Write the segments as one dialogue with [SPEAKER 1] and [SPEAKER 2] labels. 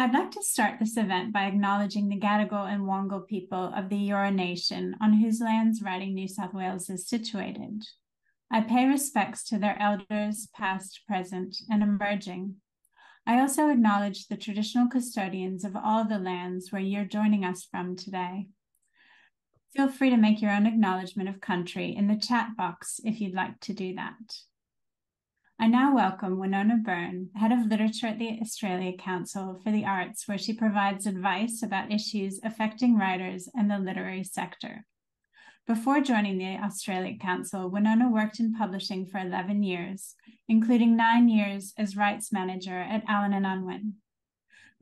[SPEAKER 1] I'd like to start this event by acknowledging the Gadigal and Wongal people of the Eora Nation, on whose lands Writing New South Wales is situated. I pay respects to their elders, past, present, and emerging. I also acknowledge the traditional custodians of all the lands where you're joining us from today. Feel free to make your own acknowledgement of country in the chat box if you'd like to do that. I now welcome Wenona Byrne, Head of Literature at the Australia Council for the Arts, where she provides advice about issues affecting writers and the literary sector. Before joining the Australia Council, Wenona worked in publishing for 11 years, including 9 years as rights manager at Allen & Unwin.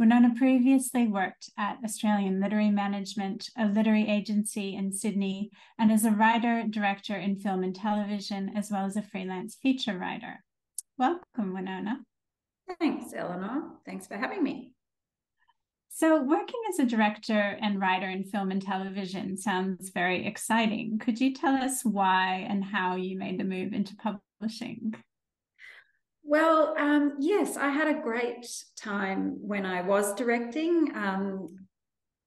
[SPEAKER 1] Wenona previously worked at Australian Literary Management, a literary agency in Sydney, and as a writer, director in film and television, as well as a freelance feature writer. Welcome, Wenona.
[SPEAKER 2] Thanks, Eleanor. Thanks for having me.
[SPEAKER 1] So working as a director and writer in film and television sounds very exciting. Could you tell us why and how you made the move into publishing?
[SPEAKER 2] Well, yes, I had a great time when I was directing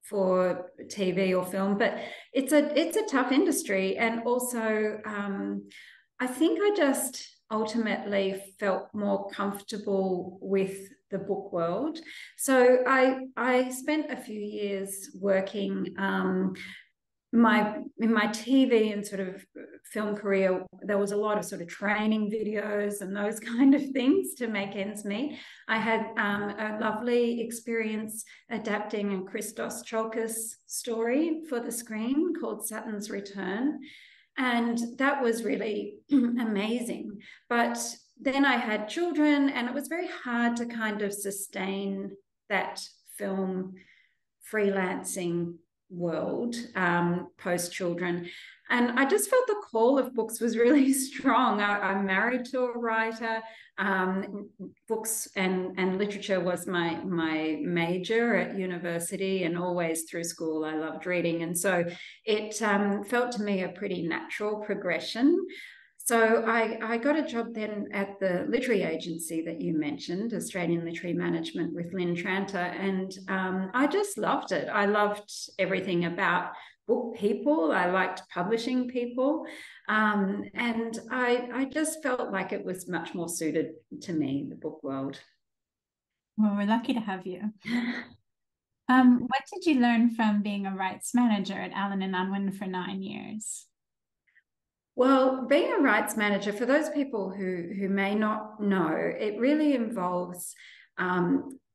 [SPEAKER 2] for TV or film, but it's a tough industry. And also, I think I just ultimately felt more comfortable with the book world. So I spent a few years working in my TV and sort of film career. There was a lot of sort of training videos and those kind of things to make ends meet. I had a lovely experience adapting a Christos Tsiolkas story for the screen called Saturn's Return. And that was really amazing. But then I had children, and it was very hard to kind of sustain that film freelancing world post-children. And I just felt the call of books was really strong. I'm married to a writer. Books and literature was my major at university, and always through school I loved reading. And so it felt to me a pretty natural progression. So I got a job then at the literary agency that you mentioned, Australian Literary Management with Limprecht, and I just loved it. I loved everything about book people. I liked publishing people, and I just felt like it was much more suited to me, the book world.
[SPEAKER 1] Well, we're lucky to have you. What did you learn from being a rights manager at Allen & Unwin for 9 years?
[SPEAKER 2] Well, being a rights manager, for those people who may not know, it really involves,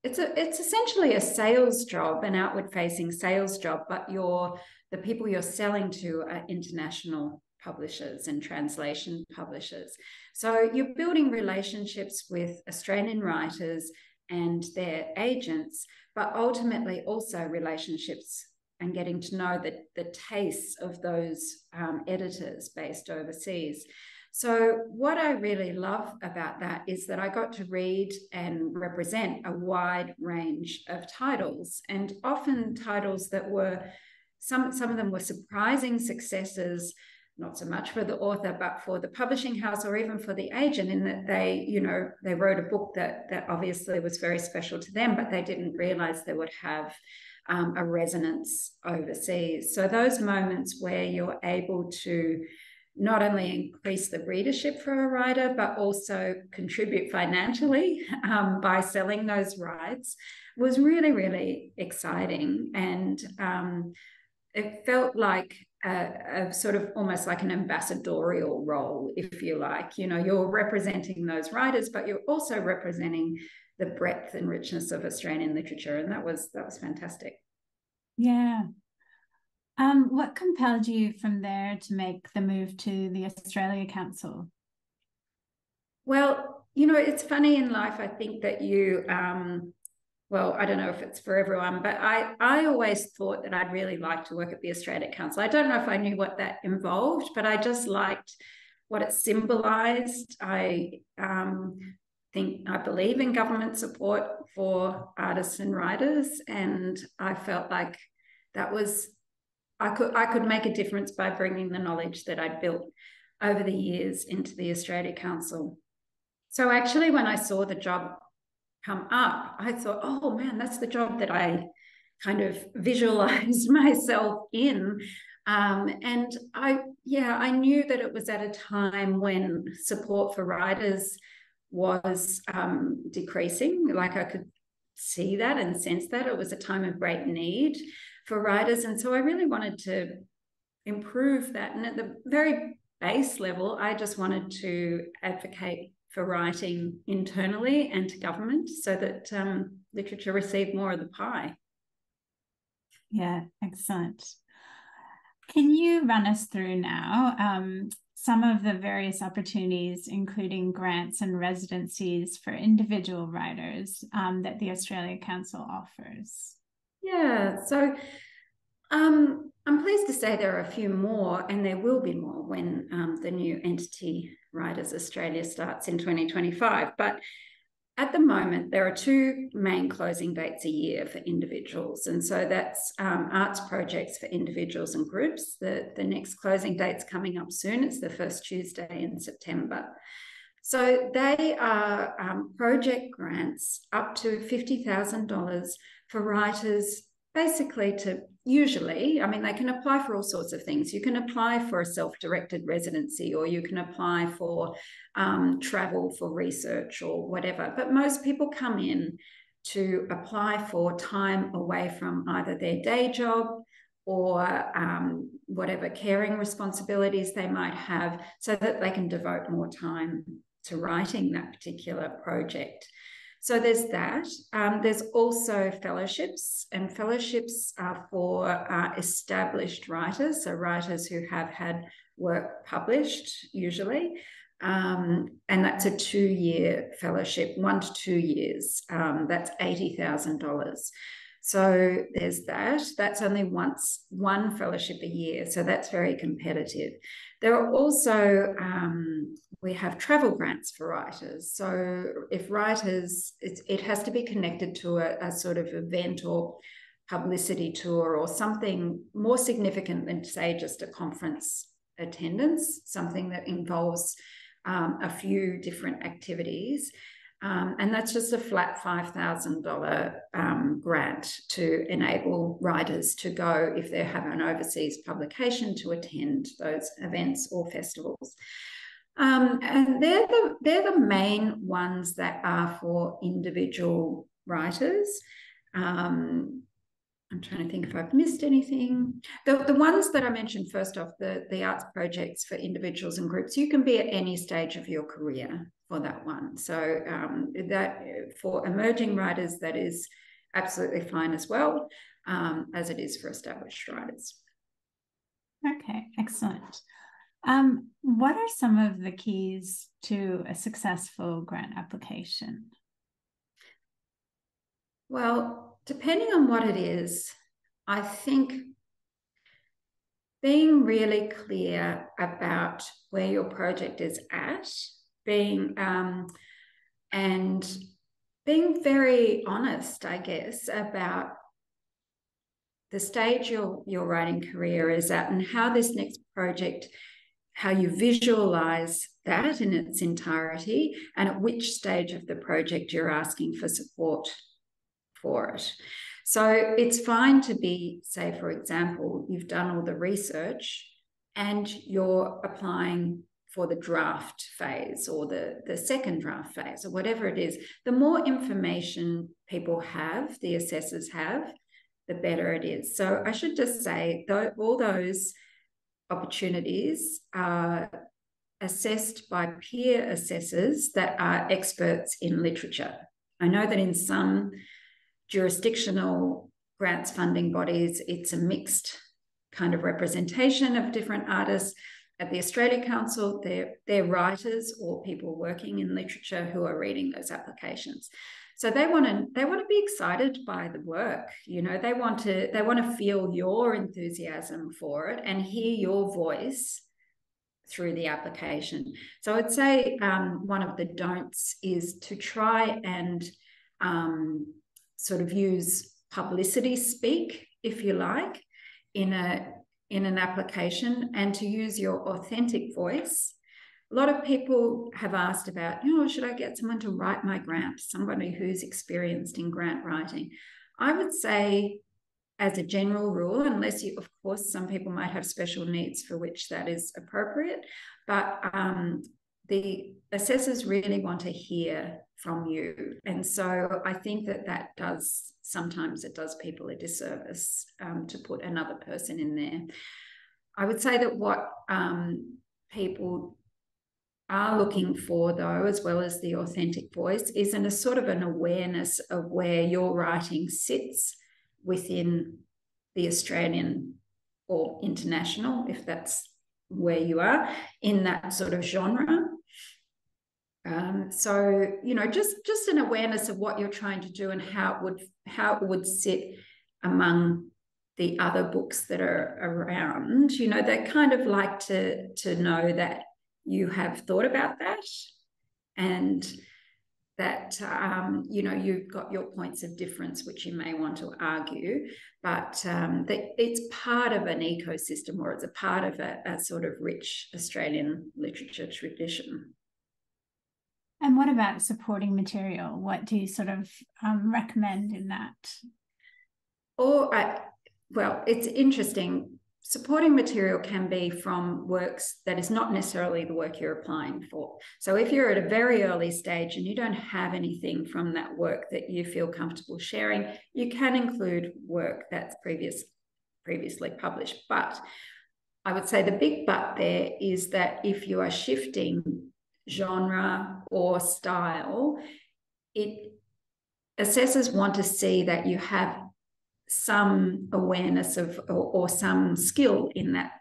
[SPEAKER 2] it's essentially a sales job, an outward-facing sales job, but the people you're selling to are international publishers and translation publishers. So you're building relationships with Australian writers and their agents, but ultimately also relationships and getting to know the tastes of those editors based overseas. So what I really love about that is that I got to read and represent a wide range of titles, and often titles that were, some of them were surprising successes, not so much for the author, but for the publishing house or even for the agent, in that they wrote a book that obviously was very special to them, but they didn't realize they would have a resonance overseas. So those moments where you're able to not only increase the readership for a writer, but also contribute financially by selling those rights was really, really exciting. And it felt like a sort of almost like an ambassadorial role, if you like. You know, you're representing those writers, but you're also representing the breadth and richness of Australian literature, and that was fantastic.
[SPEAKER 1] Yeah. What compelled you from there to make the move to the Australia Council?
[SPEAKER 2] Well, you know, it's funny in life. I think that you, well, I don't know if it's for everyone, but I always thought that I'd really like to work at the Australia Council. I don't know if I knew what that involved, but I just liked what it symbolised. I believe in government support for artists and writers, and I felt like that was, I could make a difference by bringing the knowledge that I'd built over the years into the Australia Council. So actually, when I saw the job come up, I thought, oh man, that's the job that I kind of visualized myself in. And I knew that it was at a time when support for writers was decreasing. Like, I could see that and sense that it was a time of great need for writers. And so I really wanted to improve that. And at the very base level, I just wanted to advocate for writing internally and to government so that literature received more of the pie.
[SPEAKER 1] Yeah, excellent. Can you run us through now some of the various opportunities, including grants and residencies for individual writers that the Australia Council offers?
[SPEAKER 2] Yeah, so I'm pleased to say there are a few more, and there will be more when the new entity Writers Australia starts in 2025. But at the moment, there are two main closing dates a year for individuals. And so that's arts projects for individuals and groups. The next closing date's coming up soon. It's the first Tuesday in September. So they are project grants up to $50,000 for writers, basically to usually, I mean, they can apply for all sorts of things. You can apply for a self-directed residency, or you can apply for travel for research or whatever. But most people come in to apply for time away from either their day job or whatever caring responsibilities they might have, so that they can devote more time to writing that particular project. So there's that. There's also fellowships, and fellowships are for established writers, so writers who have had work published usually. And that's a 2-year fellowship, 1 to 2 years. That's $80,000. So there's that. That's only one fellowship a year, so that's very competitive. There are also, we have travel grants for writers. So if writers, it has to be connected to a sort of event or publicity tour or something more significant than, say, just a conference attendance, something that involves a few different activities. And that's just a flat $5,000 grant to enable writers to go, if they have an overseas publication, to attend those events or festivals. And they're the main ones that are for individual writers. I'm trying to think if I've missed anything. The ones that I mentioned first off, the arts projects for individuals and groups, you can be at any stage of your career for that one. So that for emerging writers, that is absolutely fine as well, as it is for established writers.
[SPEAKER 1] Okay, excellent. What are some of the keys to a successful grant application?
[SPEAKER 2] Well, depending on what it is, I think being really clear about where your project is at, and being very honest, I guess, about the stage your writing career is at, and how this next project, how you visualize that in its entirety, and at which stage of the project you're asking for support for it. So it's fine to be, say, for example, you've done all the research and you're applying for the draft phase or the second draft phase or whatever it is. The more information people have, the assessors have, the better it is. So I should just say, all those opportunities are assessed by peer assessors that are experts in literature. I know that in some jurisdictional grants funding bodies, it's a mixed kind of representation of different artists. At the Australia Council, they're writers or people working in literature who are reading those applications. So they want to be excited by the work. You know, they want to feel your enthusiasm for it and hear your voice through the application. So I'd say one of the don'ts is to try and sort of use publicity speak, if you like, in an application, and to use your authentic voice a lot of people have asked about, you know, should I get someone to write my grant, somebody who's experienced in grant writing? I would say, as a general rule, unless you, of course, some people might have special needs for which that is appropriate, but the assessors really want to hear from you. And so I think that does, sometimes it does people a disservice to put another person in there. I would say that what people are looking for, though, as well as the authentic voice, is in a sort of an awareness of where your writing sits within the Australian or international, if that's where you are, in that sort of genre. So, you know, just an awareness of what you're trying to do and how it would sit among the other books that are around. You know, they kind of like to know that you have thought about that, and that, you know, you've got your points of difference, which you may want to argue, but that it's part of an ecosystem, or it's a part of a sort of rich Australian literature tradition.
[SPEAKER 1] And what about supporting material? What do you sort of recommend in that?
[SPEAKER 2] Well, it's interesting. Supporting material can be from works that is not necessarily the work you're applying for. So if you're at a very early stage and you don't have anything from that work that you feel comfortable sharing, you can include work that's previously published. But I would say the big but there is that if you are shifting genre or style, assessors want to see that you have some awareness of or some skill in that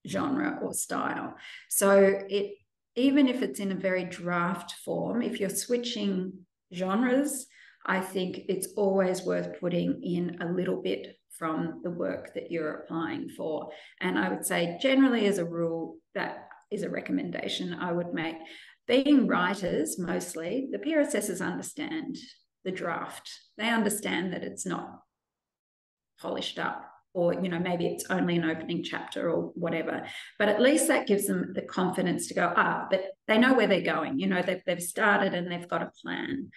[SPEAKER 2] genre or style. So even if it's in a very draft form, if you're switching genres, I think it's always worth putting in a little bit from the work that you're applying for. And I would say generally, as a rule, that is a recommendation I would make. Being writers, mostly, the peer assessors understand the draft. They understand that it's not polished up, or, you know, maybe it's only an opening chapter or whatever, but at least that gives them the confidence to go, but they know where they're going, you know, they've started and they've got a plan.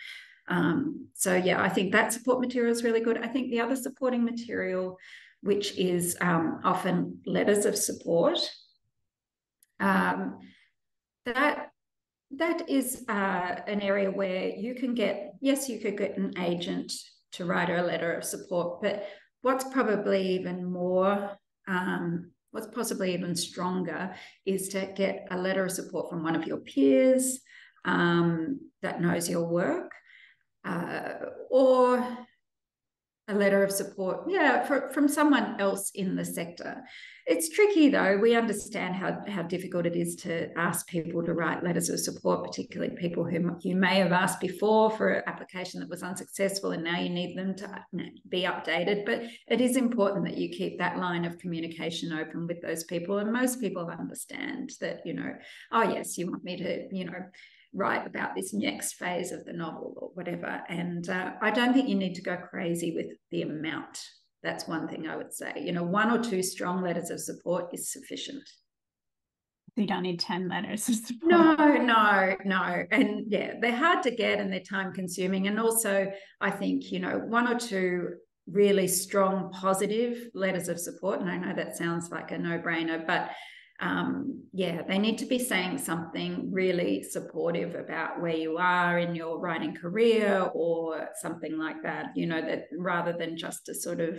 [SPEAKER 2] So yeah, I think that support material is really good. I think the other supporting material, which is often letters of support, that is an area where you can get, yes, you could get an agent to write a letter of support, but what's probably even more, what's possibly even stronger is to get a letter of support from one of your peers that knows your work, or a letter of support, from someone else in the sector. It's tricky, though. We understand how difficult it is to ask people to write letters of support, particularly people whom you may have asked before for an application that was unsuccessful, and now you need them to be updated. But it is important that you keep that line of communication open with those people. And most people understand that, you know, oh, yes, you want me to, you know, write about this next phase of the novel or whatever. And I don't think you need to go crazy with the amount. That's one thing I would say. You know, 1 or 2 strong letters of support is sufficient.
[SPEAKER 1] You don't need 10 letters of support.
[SPEAKER 2] No. And yeah, they're hard to get and they're time consuming. And also, I think, you know, 1 or 2 really strong, positive letters of support. And I know that sounds like a no-brainer, but they need to be saying something really supportive about where you are in your writing career or something like that, you know, that rather than just a sort of,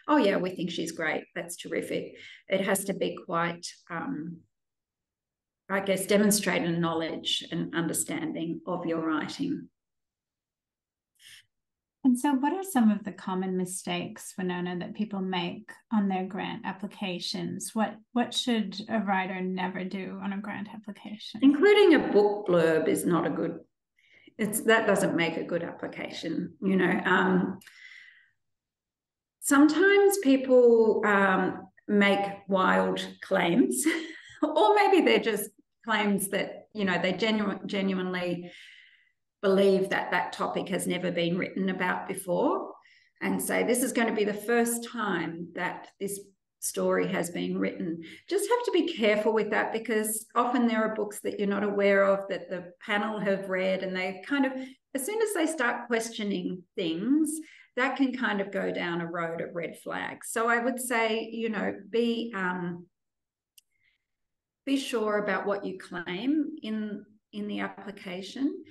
[SPEAKER 2] oh yeah, we think she's great, that's terrific. It has to be quite, I guess, demonstrating knowledge and understanding of your writing.
[SPEAKER 1] And so what are some of the common mistakes, Wenona, that people make on their grant applications? What should a writer never do on a grant application?
[SPEAKER 2] Including a book blurb is not a good, that doesn't make a good application, you know. Sometimes people make wild claims, or maybe they're just claims that, you know, they genuinely believe that topic has never been written about before, and say this is going to be the first time that this story has been written. Just have to be careful with that, because often there are books that you're not aware of that the panel have read, and they kind of, as soon as they start questioning things, that can kind of go down a road of red flags. So I would say, you know, be sure about what you claim in the application.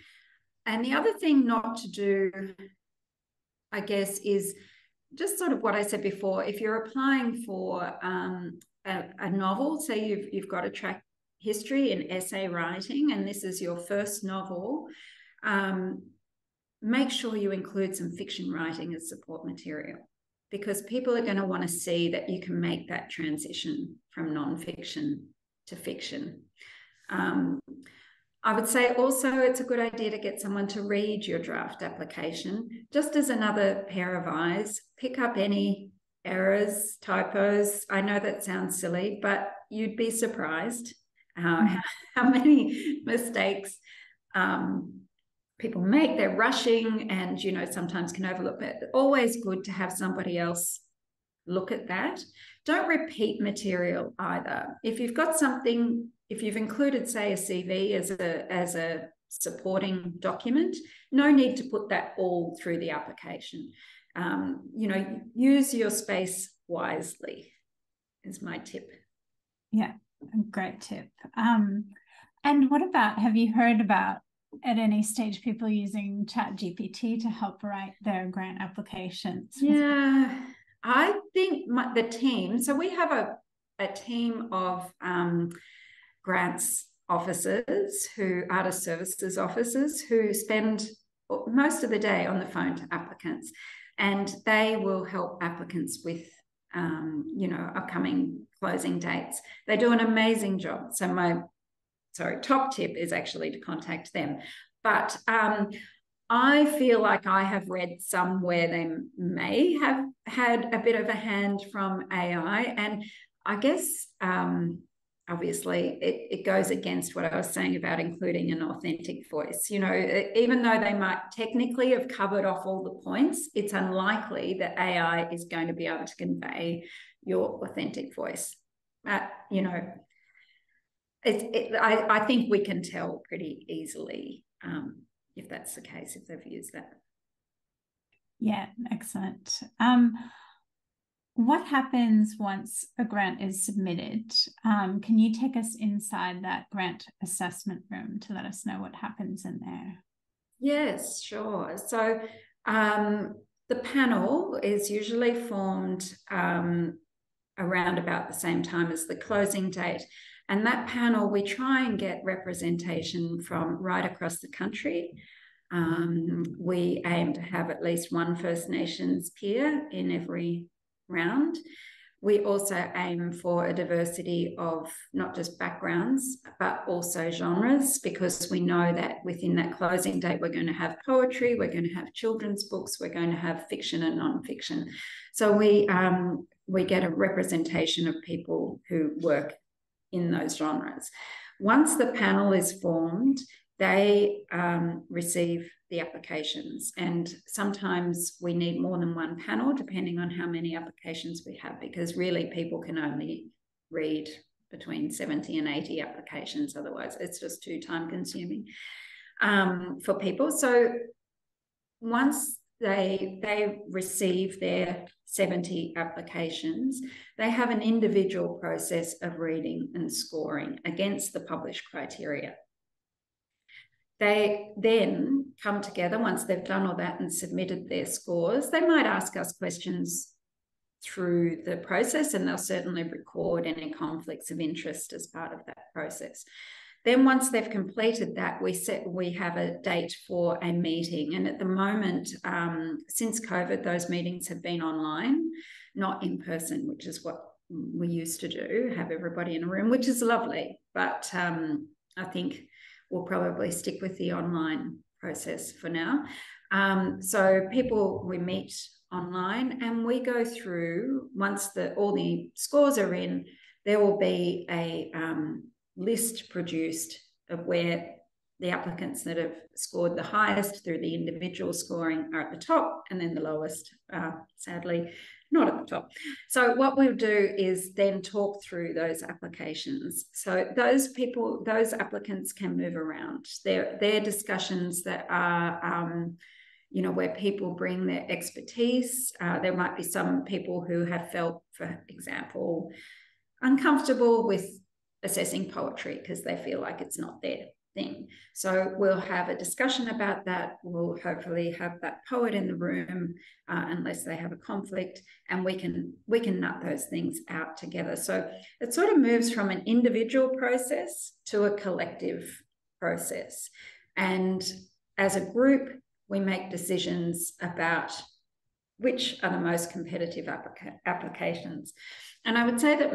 [SPEAKER 2] And the other thing not to do, I guess, is just sort of what I said before. If you're applying for a novel, say you've got a track history in essay writing, and this is your first novel, make sure you include some fiction writing as support material, because people are going to want to see that you can make that transition from nonfiction to fiction. I would say also it's a good idea to get someone to read your draft application, just as another pair of eyes. Pick up any errors, typos. I know that sounds silly, but you'd be surprised how many mistakes people make. They're rushing and, you know, sometimes can overlook it. Always good to have somebody else look at that. Don't repeat material either. If you've got something, if you've included, say, a CV as a supporting document, no need to put that all through the application. You know, use your space wisely is my tip.
[SPEAKER 1] Yeah, great tip. And what about, have you heard about at any stage people using ChatGPT to help write their grant applications?
[SPEAKER 2] Yeah, I think the team, so we have a team of grants officers, artist services officers, who spend most of the day on the phone to applicants, and they will help applicants with you know, upcoming closing dates. They do an amazing job. So my top tip is actually to contact them. But I feel like I have read somewhere they may have had a bit of a hand from AI, and I guess obviously it goes against what I was saying about including an authentic voice. You know, even though they might technically have covered off all the points, it's unlikely that AI is going to be able to convey your authentic voice. You know, I think we can tell pretty easily if that's the case, if they've used that.
[SPEAKER 1] Yeah, excellent. What happens once a grant is submitted? Can you take us inside that grant assessment room to let us know what happens in there?
[SPEAKER 2] Yes, sure. So the panel is usually formed around about the same time as the closing date. And that panel, we try and get representation from right across the country. We aim to have at least one First Nations peer in every round. We also aim for a diversity of not just backgrounds, but also genres, because we know that within that closing date, we're going to have poetry, we're going to have children's books, we're going to have fiction and non-fiction. So we get a representation of people who work in those genres. Once the panel is formed, they receive the applications, and sometimes we need more than one panel depending on how many applications we have, because really people can only read between 70 and 80 applications, otherwise it's just too time consuming for people. So once they receive their 70 applications, they have an individual process of reading and scoring against the published criteria. They then come together once they've done all that and submitted their scores. They might ask us questions through the process, and they'll certainly record any conflicts of interest as part of that process. Then once they've completed that, we have a date for a meeting. And at the moment, since COVID, those meetings have been online, not in person, which is what we used to do, have everybody in a room, which is lovely. But I think we'll probably stick with the online process for now. So we meet online, and we go through, once all the scores are in, there will be a list produced of where the applicants that have scored the highest through the individual scoring are at the top, and then the lowest, sadly, not at the top. So what we'll do is then talk through those applications. So those applicants can move around. They're discussions that are, where people bring their expertise. There might be some people who have felt, for example, uncomfortable with assessing poetry because they feel like it's not their thing. So we'll have a discussion about that. We'll hopefully have that poet in the room, unless they have a conflict, and we can nut those things out together. So it sort of moves from an individual process to a collective process. And as a group, we make decisions about which are the most competitive applications. And I would say that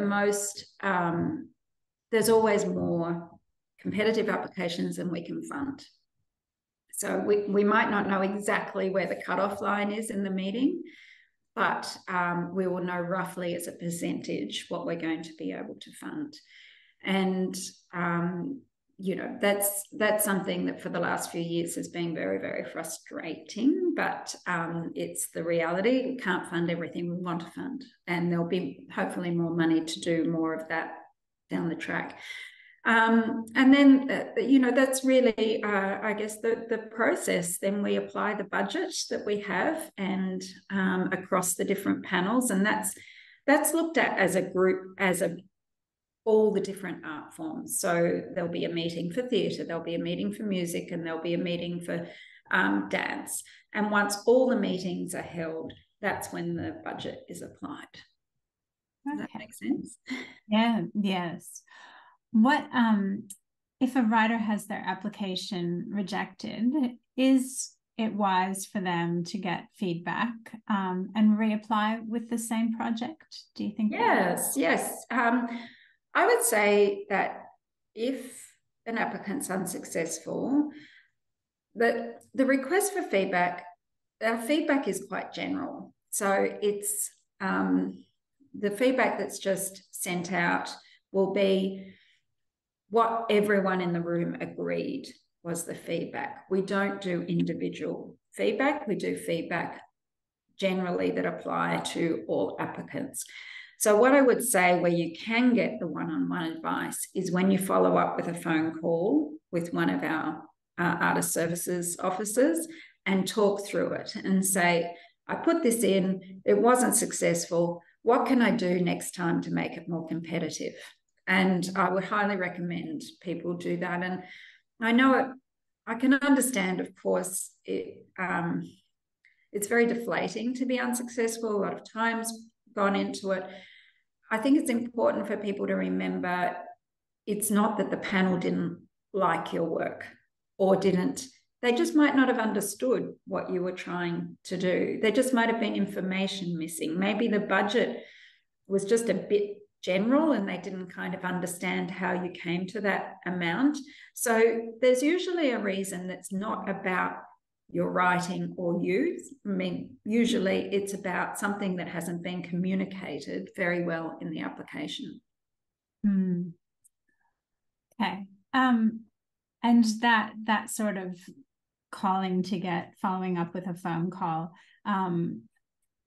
[SPEAKER 2] there's always more competitive applications than we can fund. So we might not know exactly where the cutoff line is in the meeting, but we will know roughly as a percentage what we're going to be able to fund. And, that's something that for the last few years has been very, very frustrating, but it's the reality. We can't fund everything we want to fund, and there'll be hopefully more money to do more of that down the track. And then, that's really, I guess, the process. Then we apply the budget that we have and across the different panels, and that's looked at as a group, all the different art forms. So there'll be a meeting for theatre, there'll be a meeting for music, and there'll be a meeting for dance. And once all the meetings are held, that's when the budget is applied. Does that make sense?
[SPEAKER 1] Yeah, yes. What if a writer has their application rejected, is it wise for them to get feedback and reapply with the same project? Do you think?
[SPEAKER 2] Yes. I would say that if an applicant's unsuccessful, the request for feedback, our feedback is quite general. So it's the feedback that's just sent out will be what everyone in the room agreed was the feedback. We don't do individual feedback. We do feedback generally that apply to all applicants. So what I would say where you can get the one-on-one advice is when you follow up with a phone call with one of our artist services officers and talk through it and say, I put this in, it wasn't successful. What can I do next time to make it more competitive? And I would highly recommend people do that. And I know I can understand, of course, it's very deflating to be unsuccessful. A lot of time's gone into it. I think it's important for people to remember it's not that the panel didn't like your work or they just might not have understood what you were trying to do. There just might have been information missing. Maybe the budget was just a bit general and they didn't kind of understand how you came to that amount. So there's usually a reason that's not about your writing or you. I mean, usually it's about something that hasn't been communicated very well in the application.
[SPEAKER 1] Okay. And that sort of following up with a phone call,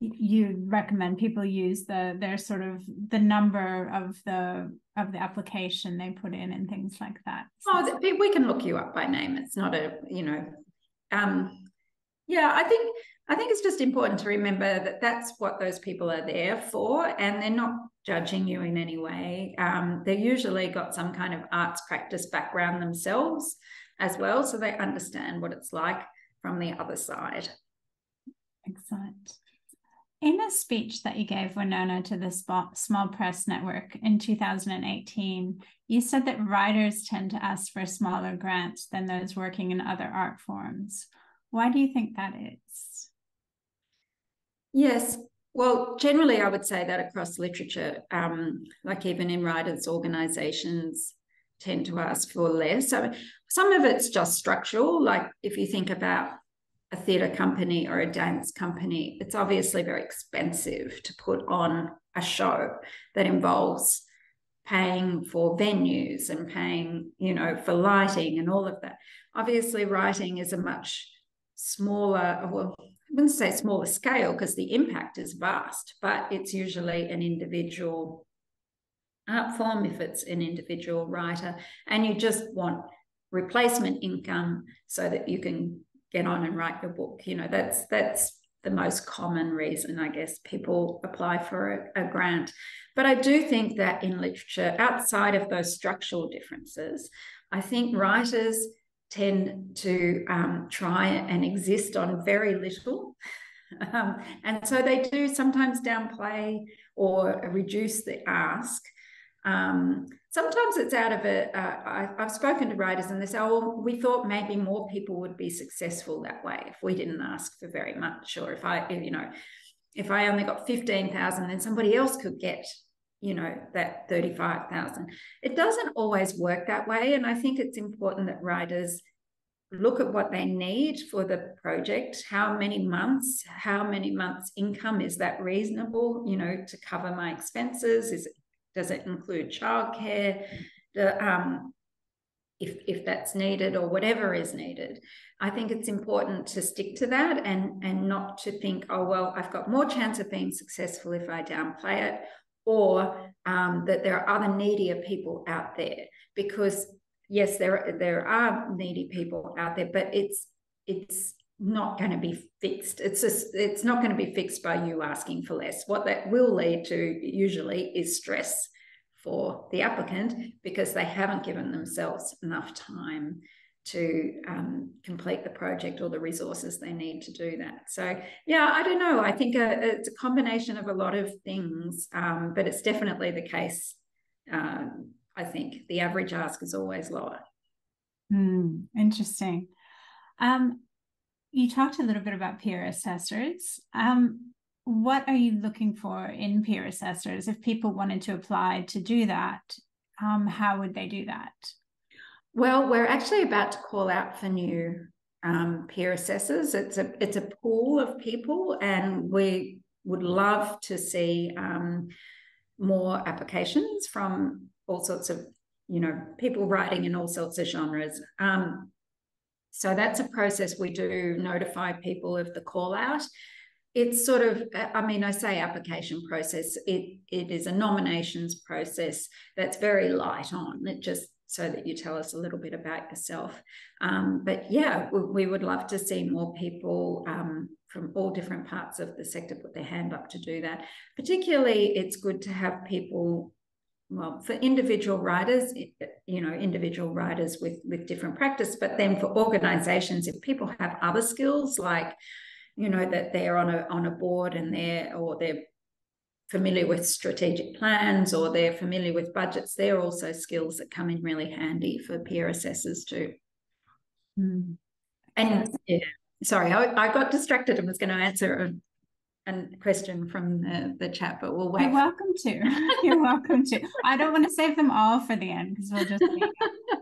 [SPEAKER 1] you recommend people use their sort of the number of the application they put in and things like that.
[SPEAKER 2] Oh, we can look you up by name. It's not I think it's just important to remember that that's what those people are there for, and they're not judging you in any way. They've usually got some kind of arts practice background themselves as well, so they understand what it's like from the other side.
[SPEAKER 1] Excellent. In a speech that you gave, Wenona, to the Small Press Network in 2018, you said that writers tend to ask for smaller grants than those working in other art forms. Why do you think that is?
[SPEAKER 2] Yes, well, generally I would say that across literature, like even in writers' organisations tend to ask for less. So some of it's just structural, like if you think about a theatre company or a dance company, it's obviously very expensive to put on a show that involves paying for venues and paying, for lighting and all of that. Obviously, writing is a much smaller, well, I wouldn't say smaller scale because the impact is vast, but it's usually an individual art form if it's an individual writer, and you just want replacement income so that you can get on and write your book. That's the most common reason, I guess, people apply for a grant. But I do think that in literature, outside of those structural differences, I think writers tend to try and exist on very little. And so they do sometimes downplay or reduce the ask. Sometimes it's out of I've spoken to writers and they say, oh, we thought maybe more people would be successful that way if we didn't ask for very much, or if I only got 15,000, then somebody else could get, that 35,000. It doesn't always work that way. And I think it's important that writers look at what they need for the project. How many months income, is that reasonable, to cover my expenses? Does it include childcare? If that's needed, or whatever is needed. I think it's important to stick to that and not to think, oh, well, I've got more chance of being successful if I downplay it, or that there are other needier people out there. Because yes, there are needy people out there, but it's not going to be fixed. It's not going to be fixed by you asking for less. What that will lead to usually is stress for the applicant, because they haven't given themselves enough time to complete the project or the resources they need to do that. So yeah, I don't know. I think it's a combination of a lot of things, but it's definitely the case. I think the average ask is always lower.
[SPEAKER 1] Interesting. You talked a little bit about peer assessors. What are you looking for in peer assessors? If people wanted to apply to do that, how would they do that?
[SPEAKER 2] Well, we're actually about to call out for new peer assessors. It's a pool of people, and we would love to see more applications from all sorts of, people writing in all sorts of genres. So that's a process. We do notify people of the call out. It's sort of, I say application process. It is a nominations process that's very light on. It just so that you tell us a little bit about yourself. But yeah, we would love to see more people from all different parts of the sector put their hand up to do that. Particularly, it's good to have people, well, for individual writers, individual writers with different practice, but then for organisations, if people have other skills like, that they're on a board and they're familiar with strategic plans, or they're familiar with budgets, they're also skills that come in really handy for peer assessors too. And yeah, sorry, I got distracted and was going to answer a question from the chat, but we'll wait.
[SPEAKER 1] You're welcome to. You're welcome to. I don't want to save them all for the end because we'll just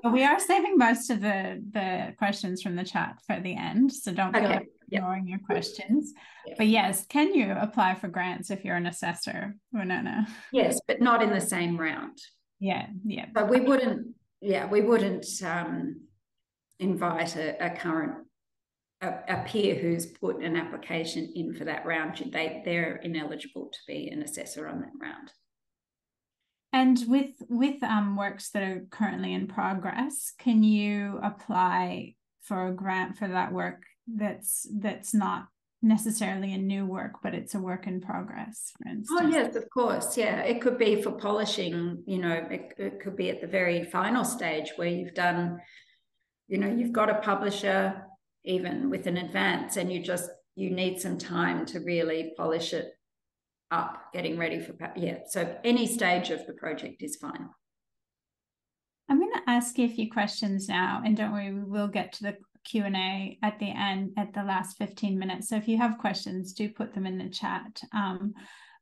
[SPEAKER 1] but we are saving most of the questions from the chat for the end, so don't feel like ignoring your questions. But yes, can you apply for grants if you're an assessor, Wenona?
[SPEAKER 2] Yes, but not in the same round.
[SPEAKER 1] Yeah.
[SPEAKER 2] But we wouldn't invite a peer who's put an application in for that round. They're ineligible to be an assessor on that round.
[SPEAKER 1] And with works that are currently in progress, can you apply for a grant for that work that's not necessarily a new work, but it's a work in progress, for instance?
[SPEAKER 2] Oh yes, of course. Yeah, it could be for polishing. It could be at the very final stage where you've done, you've got a publisher even with an advance, and you need some time to really polish it up, getting ready for, so any stage of the project is fine.
[SPEAKER 1] I'm going to ask you a few questions now, and don't worry, we will get to the Q&A at the end, at the last 15 minutes. So if you have questions, do put them in the chat.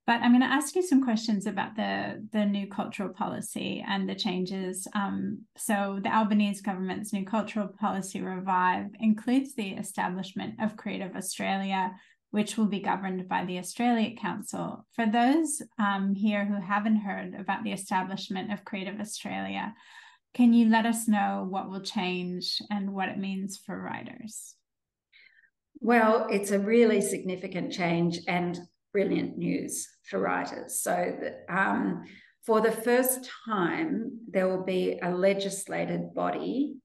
[SPEAKER 1] But I'm going to ask you some questions about the new cultural policy and the changes. So the Albanese government's new cultural policy, Revive, includes the establishment of Creative Australia, which will be governed by the Australia Council. For those here who haven't heard about the establishment of Creative Australia, can you let us know what will change and what it means for writers?
[SPEAKER 2] Well, it's a really significant change and brilliant news for writers. So for the first time, there will be a legislated body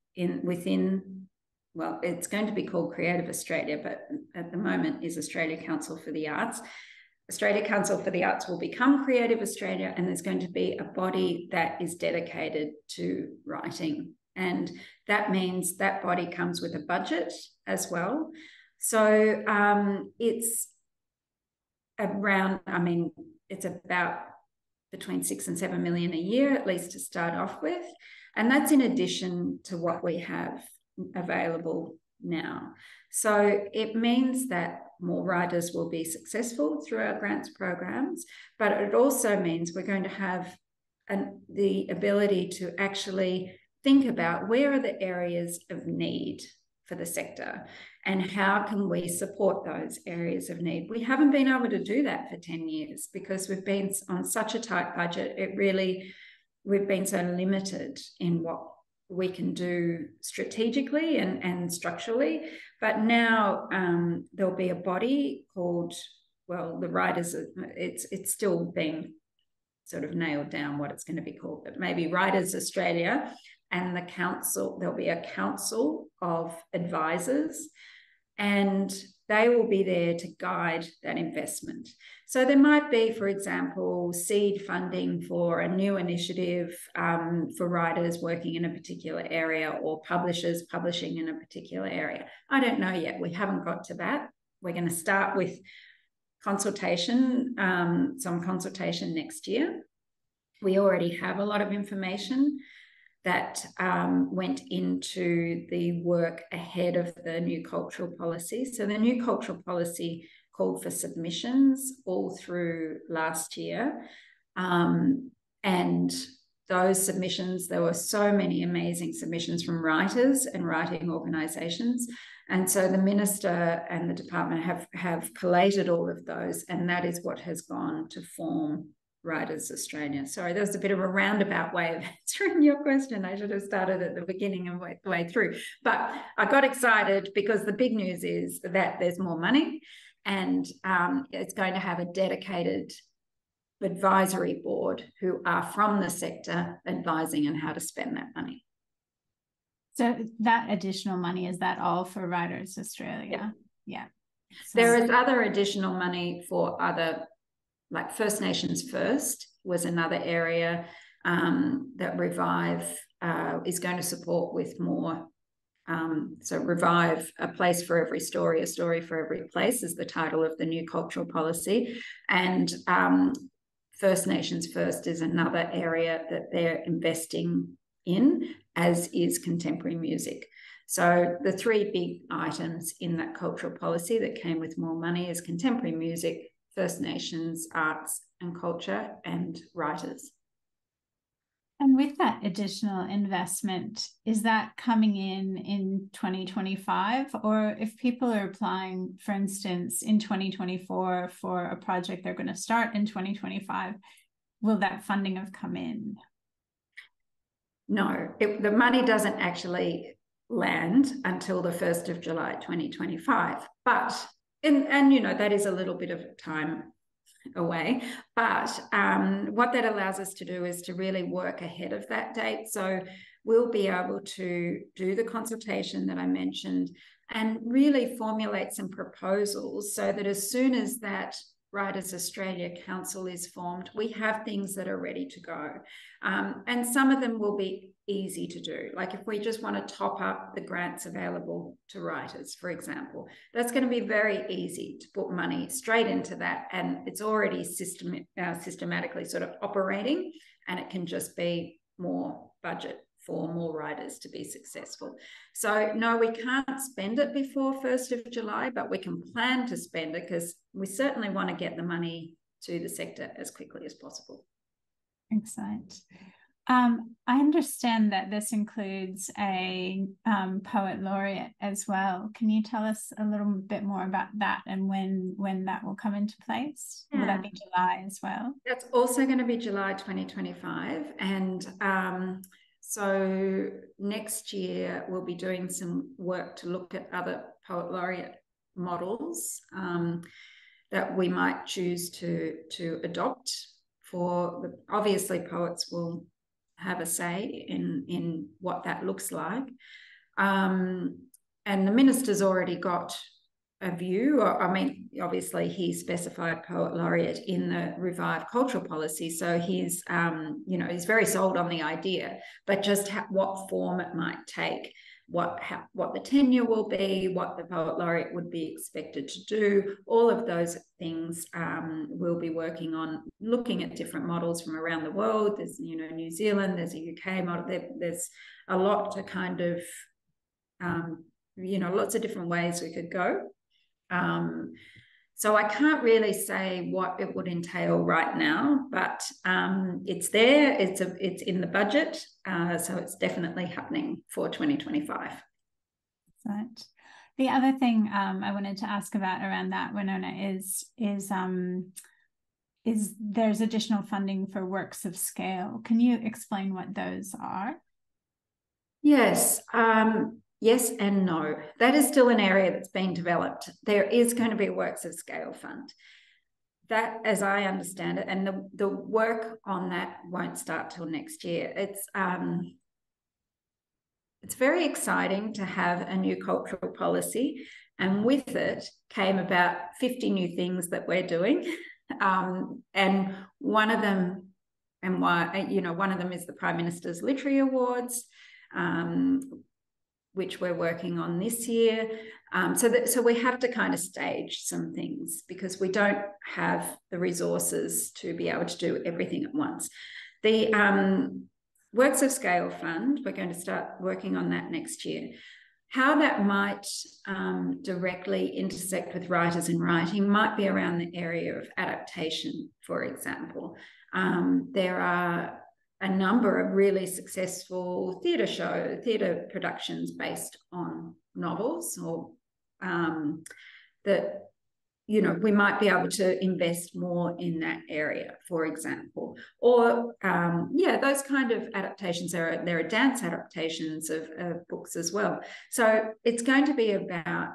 [SPEAKER 2] within, well, it's going to be called Creative Australia, but at the moment is Australia Council for the Arts. Australia Council for the Arts will become Creative Australia, and there's going to be a body that is dedicated to writing. And that means that body comes with a budget as well. So it's around, it's about between 6 and 7 million a year, at least to start off with. And that's in addition to what we have available now. So it means that more writers will be successful through our grants programs, but it also means we're going to have the ability to actually think about where are the areas of need for the sector and how can we support those areas of need. We haven't been able to do that for 10 years because we've been on such a tight budget. We've been so limited in what we can do strategically and structurally. But now there'll be a body called, well, the writers, it's still being sort of nailed down what it's going to be called, but maybe Writers Australia, and the council, there'll be a council of advisors, and they will be there to guide that investment. So there might be, for example, seed funding for a new initiative for writers working in a particular area, or publishers publishing in a particular area. I don't know yet. We haven't got to that. We're going to start with consultation, some consultation next year. We already have a lot of information that went into the work ahead of the new cultural policy. So the new cultural policy called for submissions all through last year. And those submissions, there were so many amazing submissions from writers and writing organisations. And so the minister and the department have collated all of those, and that is what has gone to form Writers Australia. Sorry, that was a bit of a roundabout way of answering your question. I should have started at the beginning and worked the way through. But I got excited because the big news is that there's more money, and it's going to have a dedicated advisory board who are from the sector advising on how to spend that money.
[SPEAKER 1] So that additional money, is that all for Writers Australia? Yeah. So
[SPEAKER 2] there is other additional money for other, like First Nations First was another area that Revive is going to support with more. So Revive, a place for every story, a story for every place is the title of the new cultural policy. And First Nations First is another area that they're investing in, as is contemporary music. So the three big items in that cultural policy that came with more money is contemporary music, First Nations, arts and culture, and writers.
[SPEAKER 1] And with that additional investment, is that coming in 2025? Or if people are applying, for instance, in 2024 for a project they're going to start in 2025, will that funding have come in?
[SPEAKER 2] No, the money doesn't actually land until the 1st of July 2025. But, and you know, that is a little bit of time away. But what that allows us to do is to really work ahead of that date. So we'll be able to do the consultation that I mentioned and really formulate some proposals so that as soon as that Writers Australia Council is formed, we have things that are ready to go. And some of them will be easy to do. Like if we just want to top up the grants available to writers, for example, that's going to be very easy to put money straight into that. And it's already systematically sort of operating, and it can just be more budget for more writers to be successful. So no, we can't spend it before 1st of July, but we can plan to spend it because we certainly want to get the money to the sector as quickly as possible.
[SPEAKER 1] Excellent. I understand that this includes a poet laureate as well. Can you tell us a little bit more about that and when that will come into place? Will that be July as well?
[SPEAKER 2] That's also going to be July 2025. And so next year we'll be doing some work to look at other poet laureate models that we might choose to adopt for obviously poets will have a say in what that looks like. And the minister's already got a view. I mean, obviously he specified poet laureate in the revised cultural policy. So he's, he's very sold on the idea, but just what form it might take, what the tenure will be, what the poet laureate would be expected to do, all of those things we'll be working on, looking at different models from around the world. There's, New Zealand, there's a UK model, there's a lot to kind of, lots of different ways we could go. So I can't really say what it would entail right now, but it's there. It's in the budget, so it's definitely happening for 2025.
[SPEAKER 1] Right. The other thing I wanted to ask about around that, Wenona, is there's additional funding for works of scale. Can you explain what those are?
[SPEAKER 2] Yes. Yes and no. That is still an area that's being developed. There is going to be a works of scale fund. That, as I understand it, and the work on that won't start till next year. It's very exciting to have a new cultural policy, and with it came about 50 new things that we're doing. And one of them, one of them is the Prime Minister's Literary Awards, which we're working on this year. So we have to kind of stage some things because we don't have the resources to be able to do everything at once. The Works of Scale Fund, we're going to start working on that next year. How that might directly intersect with writers and writing might be around the area of adaptation, for example. There are a number of really successful theatre productions based on novels, or that we might be able to invest more in that area, for example. Or those kind of adaptations. There are dance adaptations of books as well. So it's going to be about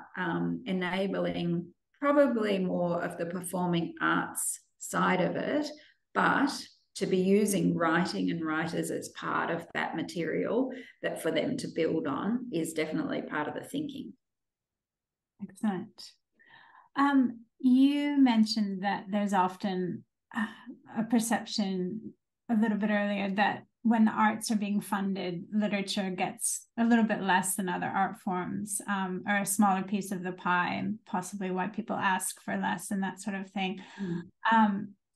[SPEAKER 2] enabling probably more of the performing arts side of it, but to be using writing and writers as part of that material that for them to build on is definitely part of the thinking.
[SPEAKER 1] Excellent. You mentioned that there's often a perception a little bit earlier that when the arts are being funded, literature gets a little bit less than other art forms, or a smaller piece of the pie, and possibly why people ask for less and that sort of thing.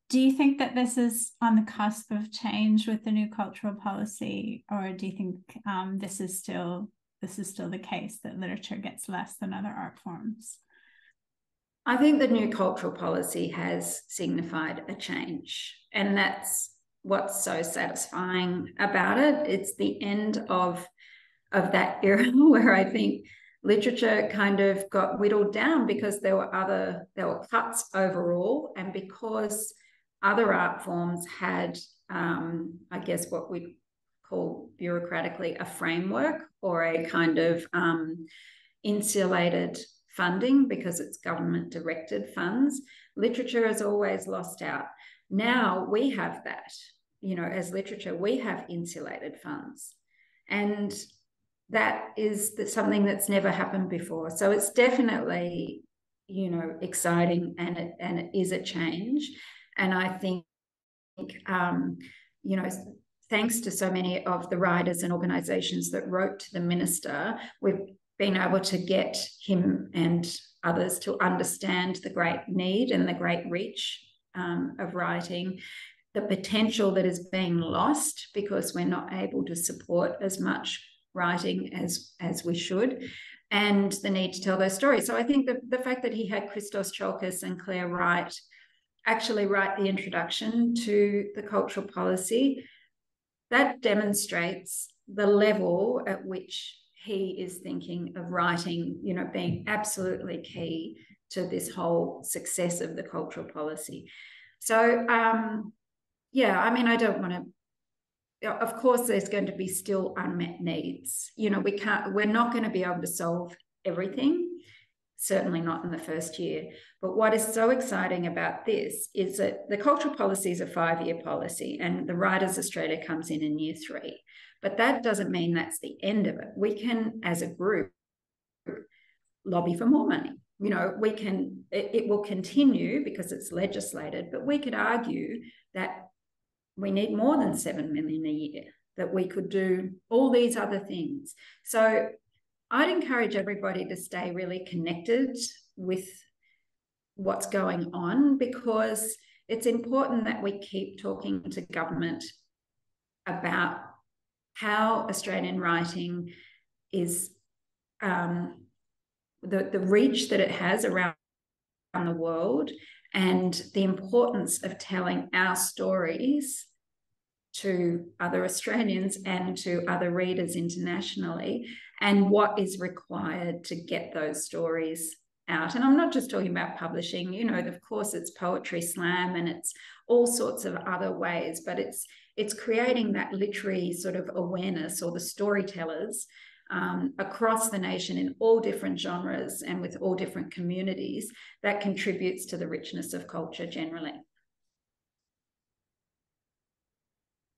[SPEAKER 1] Do you think that this is on the cusp of change with the new cultural policy, or do you think this is still the case that literature gets less than other art forms?
[SPEAKER 2] I think the new cultural policy has signified a change, and that's what's so satisfying about it. It's the end of that era where I think literature kind of got whittled down because there were cuts overall, and because other art forms had, I guess, what we call bureaucratically a framework or a kind of insulated funding because it's government-directed funds. Literature has always lost out. Now we have that, as literature, we have insulated funds. And that is something that's never happened before. So it's definitely, exciting, and it is a change. And I think, thanks to so many of the writers and organisations that wrote to the minister, we've been able to get him and others to understand the great need and the great reach of writing, the potential that is being lost because we're not able to support as much writing as we should, and the need to tell those stories. So I think the fact that he had Christos Tsiolkas and Claire Wright actually write the introduction to the cultural policy, that demonstrates the level at which he is thinking of writing, you know, being absolutely key to this whole success of the cultural policy. So, yeah, I mean, I don't want to, of course, there's going to be still unmet needs. You know, we're not going to be able to solve everything, certainly not in the first year. But what is so exciting about this is that the cultural policy is a 5-year policy, and the Writers Australia comes in year 3. But that doesn't mean that's the end of it. We can, as a group, lobby for more money. You know, we can, it will continue because it's legislated, but we could argue that we need more than 7 million a year, that we could do all these other things. So I'd encourage everybody to stay really connected with what's going on, because it's important that we keep talking to government about how Australian writing is, the reach that it has around the world, and the importance of telling our stories to other Australians and to other readers internationally, and what is required to get those stories out. And I'm not just talking about publishing, you know, of course it's poetry slam and it's all sorts of other ways, but it's creating that literary sort of awareness, or the storytellers across the nation in all different genres and with all different communities, that contributes to the richness of culture generally.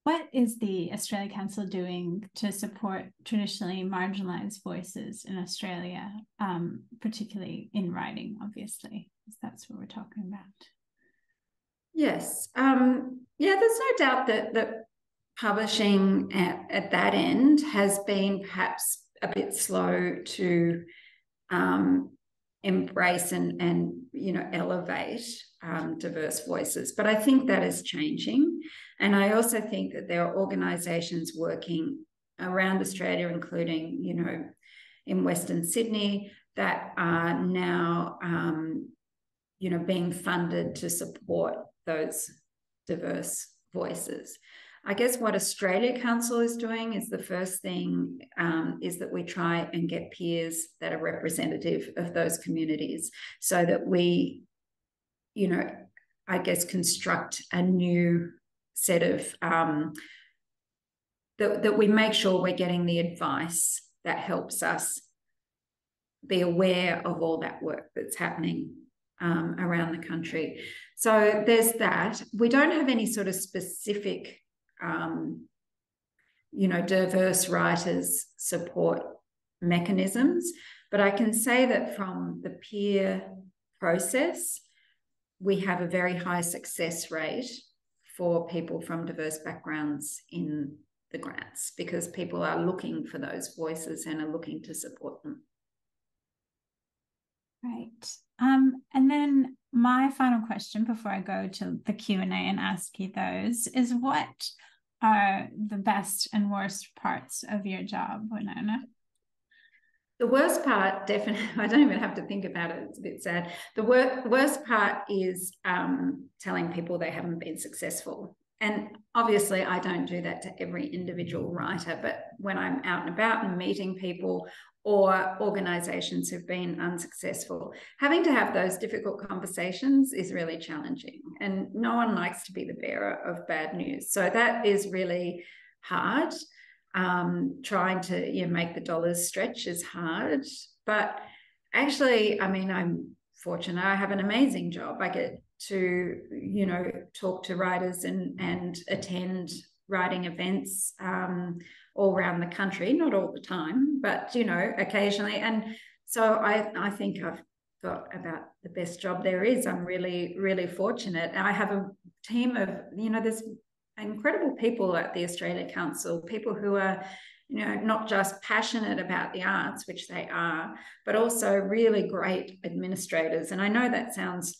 [SPEAKER 1] What is the Australia Council doing to support traditionally marginalised voices in Australia, particularly in writing, obviously, because that's what we're talking about?
[SPEAKER 2] Yes. Yeah, there's no doubt that publishing at that end has been perhaps a bit slow to embrace and you know, elevate diverse voices. But I think that is changing. And I also think that there are organisations working around Australia, including, you know, in Western Sydney, that are now, you know, being funded to support those diverse voices. I guess what Australia Council is doing is, the first thing is that we try and get peers that are representative of those communities, so that we, you know, I guess construct a new set of, that we make sure we're getting the advice that helps us be aware of all that work that's happening around the country. So there's that. We don't have any sort of specific you know, diverse writers support mechanisms, but I can say that from the peer process, we have a very high success rate for people from diverse backgrounds in the grants, because people are looking for those voices and are looking to support them.
[SPEAKER 1] Right. And then my final question before I go to the Q&A and ask you those is, what are the best and worst parts of your job, Wenona?
[SPEAKER 2] The worst part, definitely, I don't even have to think about it, it's a bit sad. The worst part is telling people they haven't been successful. And obviously I don't do that to every individual writer, but when I'm out and about and meeting people or organisations who've been unsuccessful, having to have those difficult conversations is really challenging, and no one likes to be the bearer of bad news. So that is really hard. Trying to, you know, make the dollars stretch is hard, but actually, I mean, I'm fortunate. I have an amazing job. I get to, you know, talk to writers and attend writing events all around the country, not all the time, but, you know, occasionally. And so I think I've got about the best job there is. I'm really, really fortunate. I have a team of, you know, there's incredible people at the Australia Council, people who are, you know, not just passionate about the arts, which they are, but also really great administrators. And I know that sounds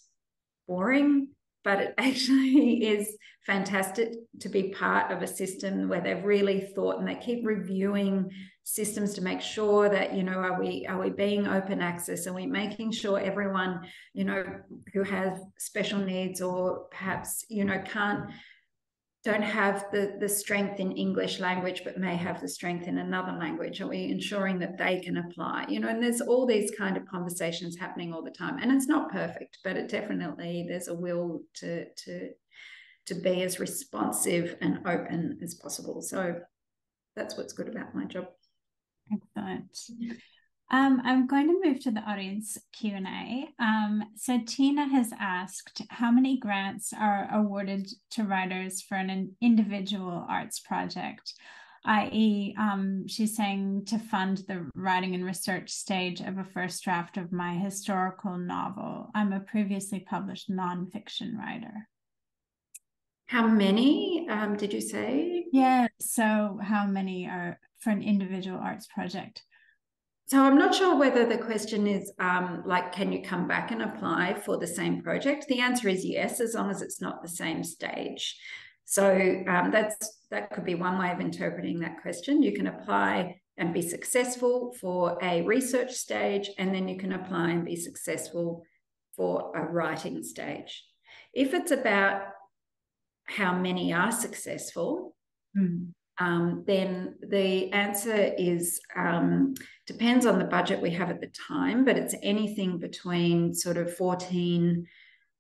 [SPEAKER 2] boring, but it actually is fantastic to be part of a system where they've really thought, and they keep reviewing systems to make sure that, you know, are we being open access? Are we making sure everyone, you know, who has special needs or perhaps, you know, can't don't have the strength in English language, but may have the strength in another language? Are we ensuring that they can apply? You know, and there's all these kind of conversations happening all the time. And it's not perfect, but it definitely, there's a will to be as responsive and open as possible. So that's what's good about my job.
[SPEAKER 1] Excellent. I'm going to move to the audience Q&A. So Tina has asked, how many grants are awarded to writers for an individual arts project? I.e., she's saying to fund the writing and research stage of a first draft of my historical novel. I'm a previously published nonfiction writer.
[SPEAKER 2] How many did you say?
[SPEAKER 1] Yeah, so how many are for an individual arts project?
[SPEAKER 2] So I'm not sure whether the question is like, can you come back and apply for the same project? The answer is yes, as long as it's not the same stage. So that could be one way of interpreting that question. You can apply and be successful for a research stage, and then you can apply and be successful for a writing stage. If it's about how many are successful, then the answer is depends on the budget we have at the time, but it's anything between sort of 14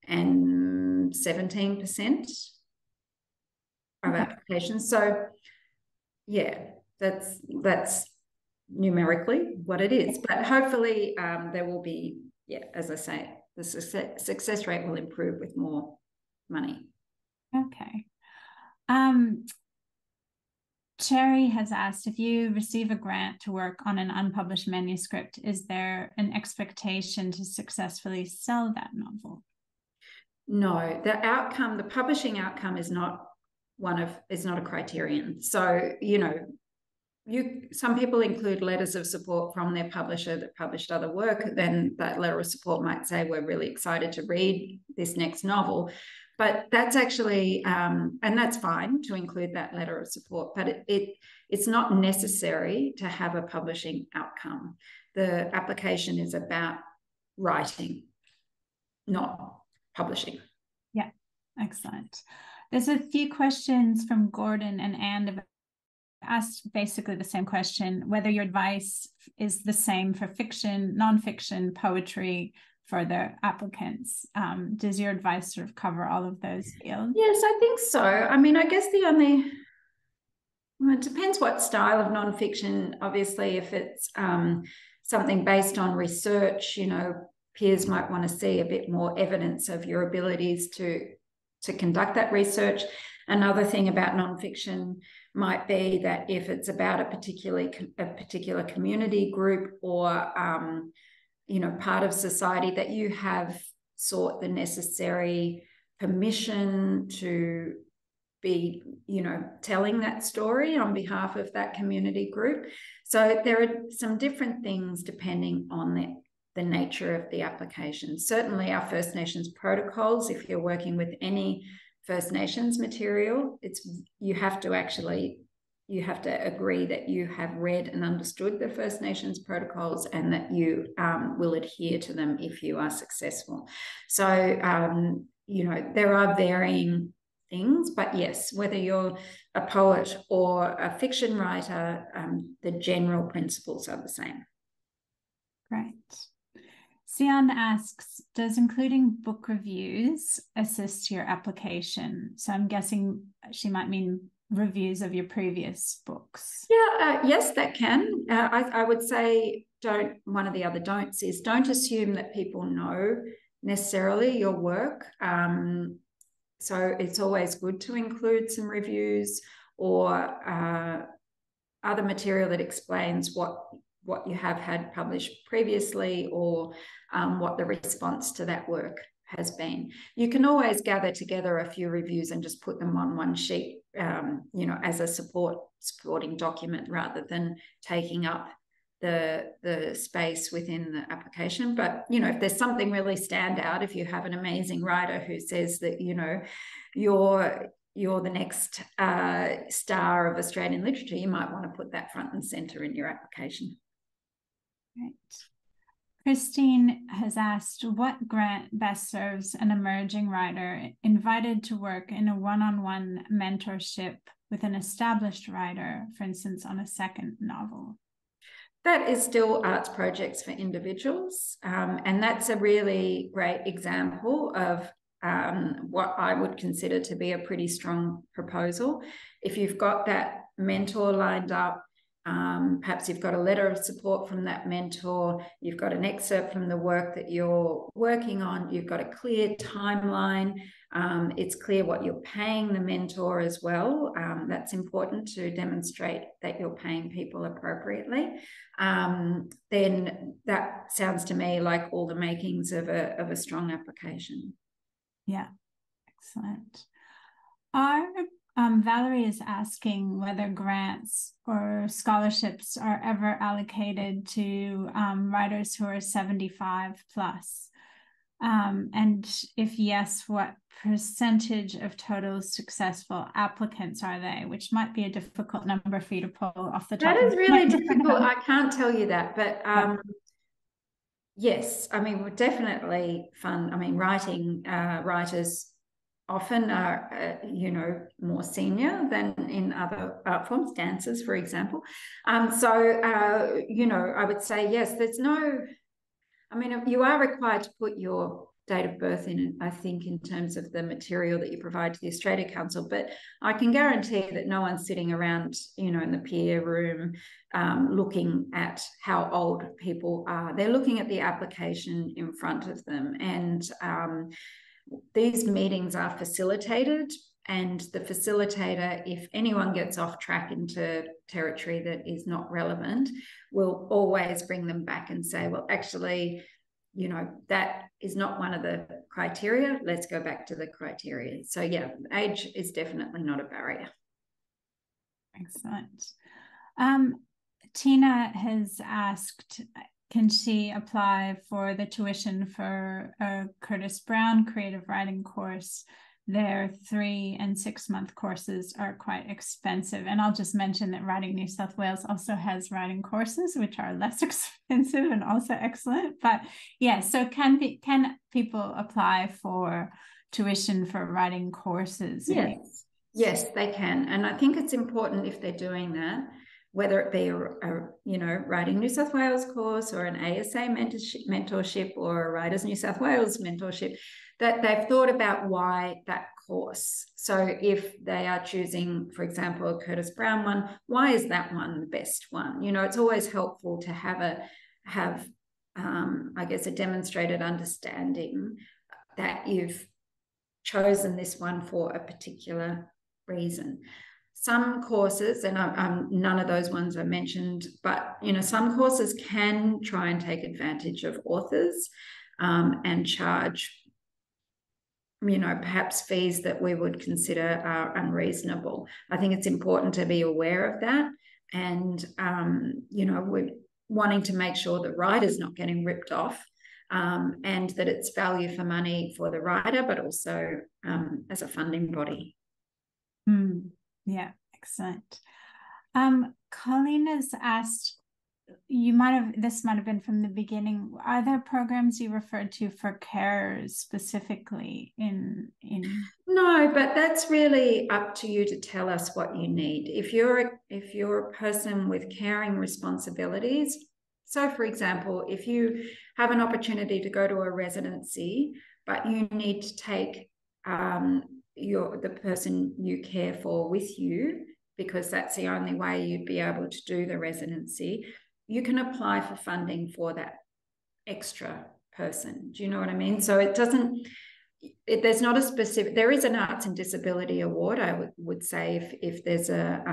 [SPEAKER 2] and 17% of applications. So yeah, that's numerically what it is. But hopefully there will be, yeah, as I say, the success rate will improve with more money.
[SPEAKER 1] Okay. Cherry has asked, if you receive a grant to work on an unpublished manuscript, is there an expectation to successfully sell that novel?
[SPEAKER 2] No, the publishing outcome is not a criterion. So, you know, some people include letters of support from their publisher that published other work. Then that letter of support might say, we're really excited to read this next novel. But that's actually, and that's fine to include that letter of support, but it's not necessary to have a publishing outcome. The application is about writing, not publishing.
[SPEAKER 1] Yeah, excellent. There's a few questions from Gordon and Anne asked basically the same question, whether your advice is the same for fiction, nonfiction, poetry, for the applicants. Does your advice sort of cover all of those fields?
[SPEAKER 2] Yes, I think so. I mean, I guess it depends what style of nonfiction. Obviously, if it's something based on research, you know, peers might want to see a bit more evidence of your abilities to conduct that research. Another thing about nonfiction might be that if it's about a particular community group or you know, part of society, that you have sought the necessary permission to be, you know, telling that story on behalf of that community group. So there are some different things depending on the nature of the application. Certainly our First Nations protocols, if you're working with any First Nations material, you have to agree that you have read and understood the First Nations protocols and that you will adhere to them if you are successful. So, you know, there are varying things, but yes, whether you're a poet or a fiction writer, the general principles are the same.
[SPEAKER 1] Great. Sion asks, does including book reviews assist your application? So I'm guessing she might mean reviews of your previous books.
[SPEAKER 2] Yeah, yes, that can. I would say one of the other don'ts is don't assume that people know necessarily your work. So it's always good to include some reviews or other material that explains what you have had published previously or what the response to that work has been. You can always gather together a few reviews and just put them on one sheet, you know, as a supporting document rather than taking up the space within the application. But, you know, if there's something really stand out, if you have an amazing writer who says that, you know, you're the next star of Australian literature, you might want to put that front and centre in your application.
[SPEAKER 1] Right. Christine has asked, what grant best serves an emerging writer invited to work in a one-on-one mentorship with an established writer, for instance, on a second novel?
[SPEAKER 2] That is still arts projects for individuals. And that's a really great example of what I would consider to be a pretty strong proposal. If you've got that mentor lined up, perhaps you've got a letter of support from that mentor, you've got an excerpt from the work that you're working on, you've got a clear timeline, it's clear what you're paying the mentor as well. That's important to demonstrate that you're paying people appropriately. Then that sounds to me like all the makings of a strong application.
[SPEAKER 1] Yeah, excellent. Valerie is asking whether grants or scholarships are ever allocated to writers who are 75 plus. And if yes, what percentage of total successful applicants are they? Which might be a difficult number for you to pull off the top.
[SPEAKER 2] That is really difficult. I can't tell you that, but yes, I mean, we're definitely fun. I mean, writers often are, more senior than in other art forms, dancers, for example. I would say, yes, you are required to put your date of birth in, I think, in terms of the material that you provide to the Australia Council, but I can guarantee that no one's sitting around, in the peer room looking at how old people are. They're looking at the application in front of them, and these meetings are facilitated, and the facilitator, if anyone gets off track into territory that is not relevant, will always bring them back and say, well, actually, that is not one of the criteria. Let's go back to the criteria. So yeah, age is definitely not a barrier.
[SPEAKER 1] Excellent. Tina has asked, can she apply for the tuition for a Curtis Brown creative writing course? Their 3 and 6 month courses are quite expensive. And I'll just mention that Writing New South Wales also has writing courses, which are less expensive and also excellent. But yeah, so can people apply for tuition for writing courses?
[SPEAKER 2] Yes, they can. And I think it's important, if they're doing that, whether it be a Writing New South Wales course or an ASA mentorship or a Writers New South Wales mentorship, that they've thought about why that course. So if they are choosing, for example, a Curtis Brown one, why is that one the best one? It's always helpful to have I guess, a demonstrated understanding that you've chosen this one for a particular reason. Some courses, and none of those ones are mentioned, but some courses can try and take advantage of authors and charge, perhaps fees that we would consider are unreasonable. I think it's important to be aware of that, and we're wanting to make sure that writers not getting ripped off, and that it's value for money for the writer, but also as a funding body.
[SPEAKER 1] Yeah, excellent. Colleen has asked, this might have been from the beginning, are there programs you referred to for carers specifically in
[SPEAKER 2] No, but that's really up to you to tell us what you need. If you're a person with caring responsibilities, so for example, if you have an opportunity to go to a residency, but you need to take the person you care for with you, because that's the only way you'd be able to do the residency, you can apply for funding for that extra person. Do you know what I mean? So there's not a specific, there is an arts and disability award, I would say, if there's a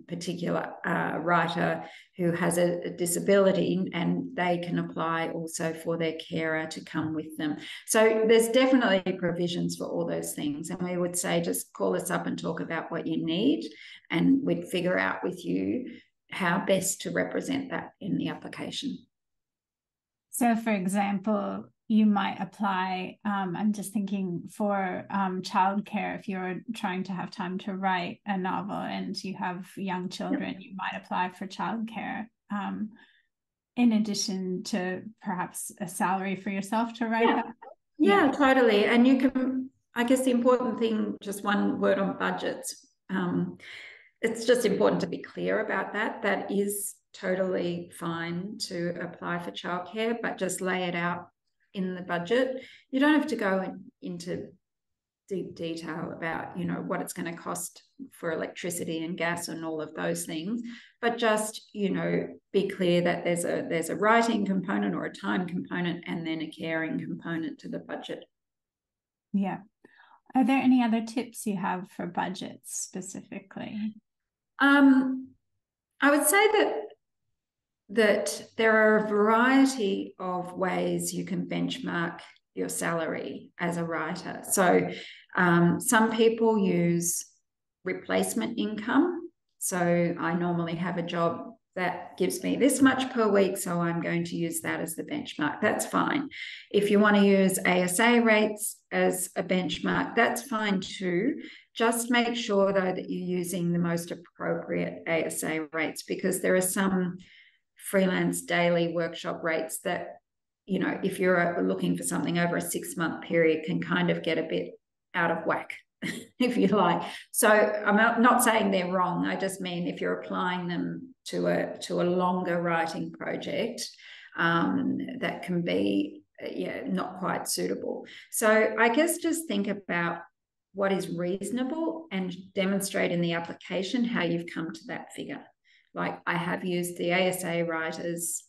[SPEAKER 2] particular writer who has a disability, and they can apply also for their carer to come with them. So there's definitely provisions for all those things. And we would say, just call us up and talk about what you need, and we'd figure out with you how best to represent that in the application.
[SPEAKER 1] So for example, you might apply, I'm just thinking, for childcare. If you're trying to have time to write a novel and you have young children, you might apply for childcare. in addition to perhaps a salary for yourself to write that.
[SPEAKER 2] Yeah, totally. And you can, I guess the important thing, just one word on budgets. It's just important to be clear about that. That is totally fine to apply for childcare, but just lay it out in the budget. You don't have to go into deep detail about, you know, what it's going to cost for electricity and gas and all of those things, but just, you know, be clear that there's a writing component or a time component and then a caring component to the budget.
[SPEAKER 1] Yeah. Are there any other tips you have for budgets specifically?
[SPEAKER 2] I would say that there are a variety of ways you can benchmark your salary as a writer. So some people use replacement income. So I normally have a job that gives me this much per week, so I'm going to use that as the benchmark. That's fine. If you want to use ASA rates as a benchmark, that's fine too. Just make sure, though, that you're using the most appropriate ASA rates, because there are some freelance daily workshop rates that, you know, if you're looking for something over a 6-month period, can kind of get a bit out of whack, if you like. So I'm not saying they're wrong. I just mean if you're applying them to a longer writing project, that can be not quite suitable. So I guess just think about what is reasonable and demonstrate in the application how you've come to that figure. Like, I have used the ASA rates,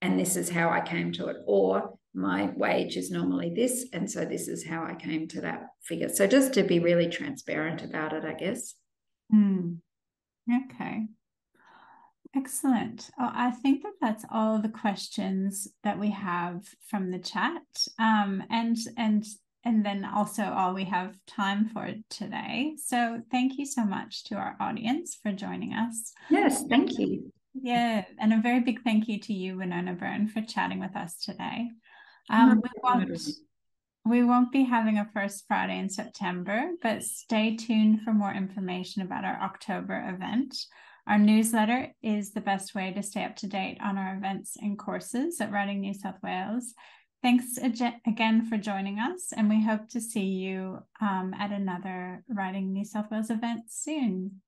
[SPEAKER 2] and this is how I came to it. Or my wage is normally this, and so this is how I came to that figure. So just to be really transparent about it, I guess.
[SPEAKER 1] Okay. Excellent. I think that's all the questions that we have from the chat, and then also all we have time for today. So thank you so much to our audience for joining us.
[SPEAKER 2] Yes, thank you.
[SPEAKER 1] Yeah, and a very big thank you to you, Wenona Byrne, for chatting with us today. We won't be having a first Friday in September, but stay tuned for more information about our October event. Our newsletter is the best way to stay up to date on our events and courses at Writing New South Wales. Thanks again for joining us, and we hope to see you at another Writing New South Wales event soon.